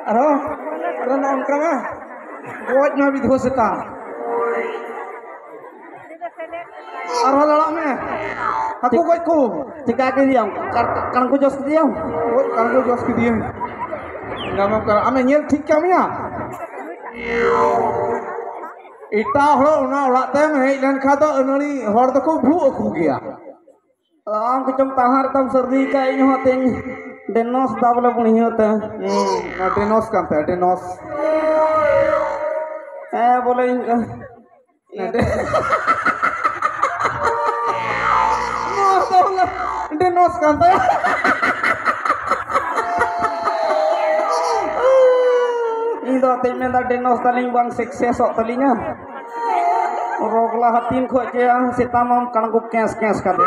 Aro, non kama. Buat nabi dua seta. Aro lalak me. Aku buat ku. Tika ke diam. Kan ku jos ke diam. Buat kan ku jos ke dia. Nama kan ame nyel ठीक kami ya. Ita holo na orak tem hei dan kata enali hor tu ku bu aku gया. Ang kecom tahar tam serdi ka inyo hating denos dabla punya ta. Na denos kan ta denos. Boleh denos kan ta. Indo temen da denos taling bang sukses ok talinya. Rogla hatin kho je ang sitamam kangu kes kade.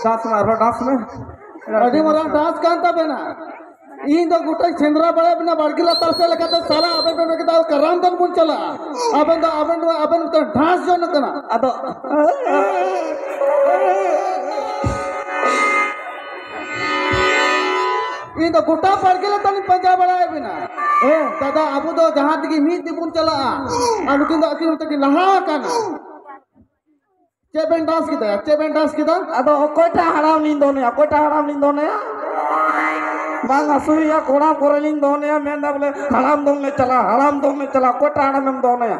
Dance में रो dance में अड़ी मरा dance Kanta बेना इन तो गुटा चंद्रा बड़े बिना बड़किला तरसे लगा तो साला अबे तो के दाल कराम तन मुन चला अबे तो डांस जो न कना Ado इन तो गुटा बड़किला तन पंजा बड़ा है बिना दादा अबू तो जहां तक मीत दी मुन चला अनुकिन तो अकिन तक लहा काना चेबेन dance किदा ado koita haram lindone ya. Bang asui ya koram korelin done ya menda bole haram done chala koita haram em done ya.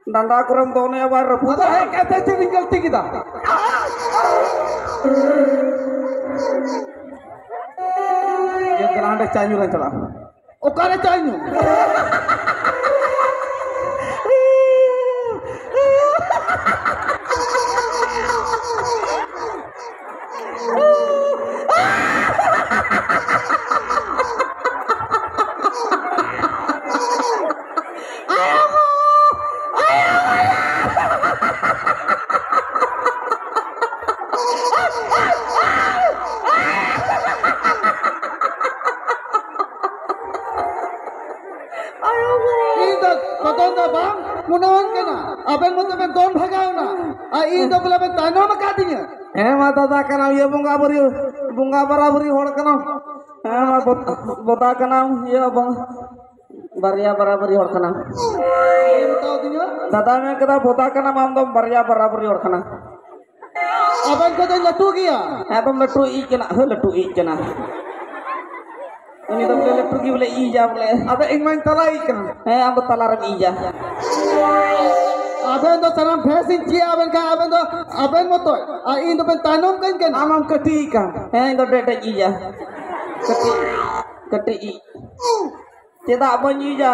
Danda koram done ya bar rafu. अरे है कैसे से निकलती किदा ये ग्रांड चाइनीज रंग चला ओकारे चाहिए मुनवन के ना अबे मतलब मैं दोन भगाओ ना आ ई तो बोला मैं तानो में का दिया Ma tata kana ye bunga barabari hor kana. Ma bota kana ye bang barya barabari hor kana. ये बताओ दिया Dada me kada bota kana mam dom barya barabari hor kana. अबे को तो लटू गया Abang letu i kana. Ini dom letu ki bole i ja bole. अबे एक मैं तला ही कर Am talaram i ja. अबे तो सलाम फैसिंग किया अबे मत आ इन तो मैं तानो में कहीं नाम हम कटी का Indo dede i ja. Kati i. Tidak apa i ja.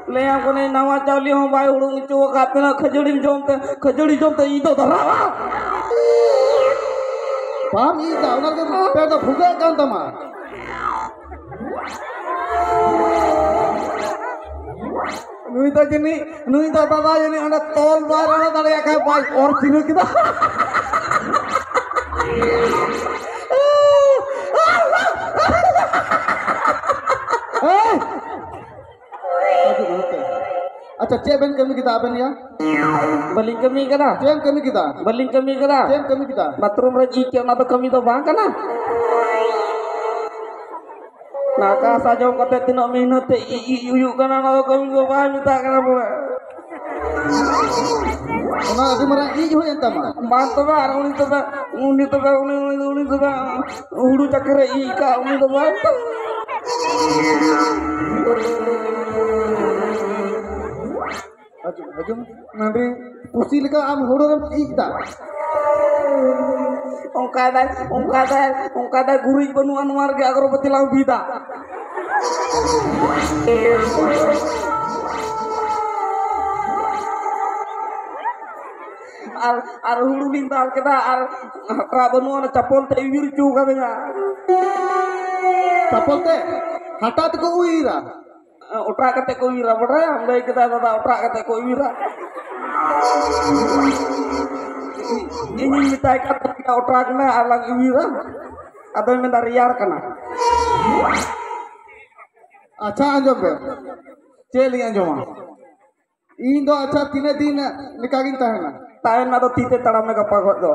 Le am kone nawa chawli ho bai urung chu ka pena khajuri jom te i to dara. पाम ई का उनर के पेट तो भूगा कान तमा नुई तो दादा जनी अंडा तोल बार अंडा दाड़िया का बाई और चिनु किदा अच्छा चेबन कमी किताब या Baling kami kana. चेम कमी किताब Baling kami kana. चेम कमी किताब Bathroom ra i na to kami to bang kana. Naka sajo kate tino minute iu kana na to kami to bang mita kana bola. ना अभी मरा ई हो यंता मा Bang to ba uni to ba huru chakre i ka uni to bang. हजम नंदरी उसी लगा आम होड़ो रम ई किताब Ongkada gurih banuan warga agrobati lau bida. Ar hulu lintal kita ar banuan capon te wirju katanya. चपलते हटात को उईरा Otra kate ko wira bada ambai kita tata otra kate ko wira. Ini mitai kata kita otra kena alang wira atau minta riar kena. अच्छा अंजम पे चलिए अंजुमा इन दो अच्छा तीन दिन निकागिन ता है ना ताहे ना तो तीते तड़ा में गप्पा कर दो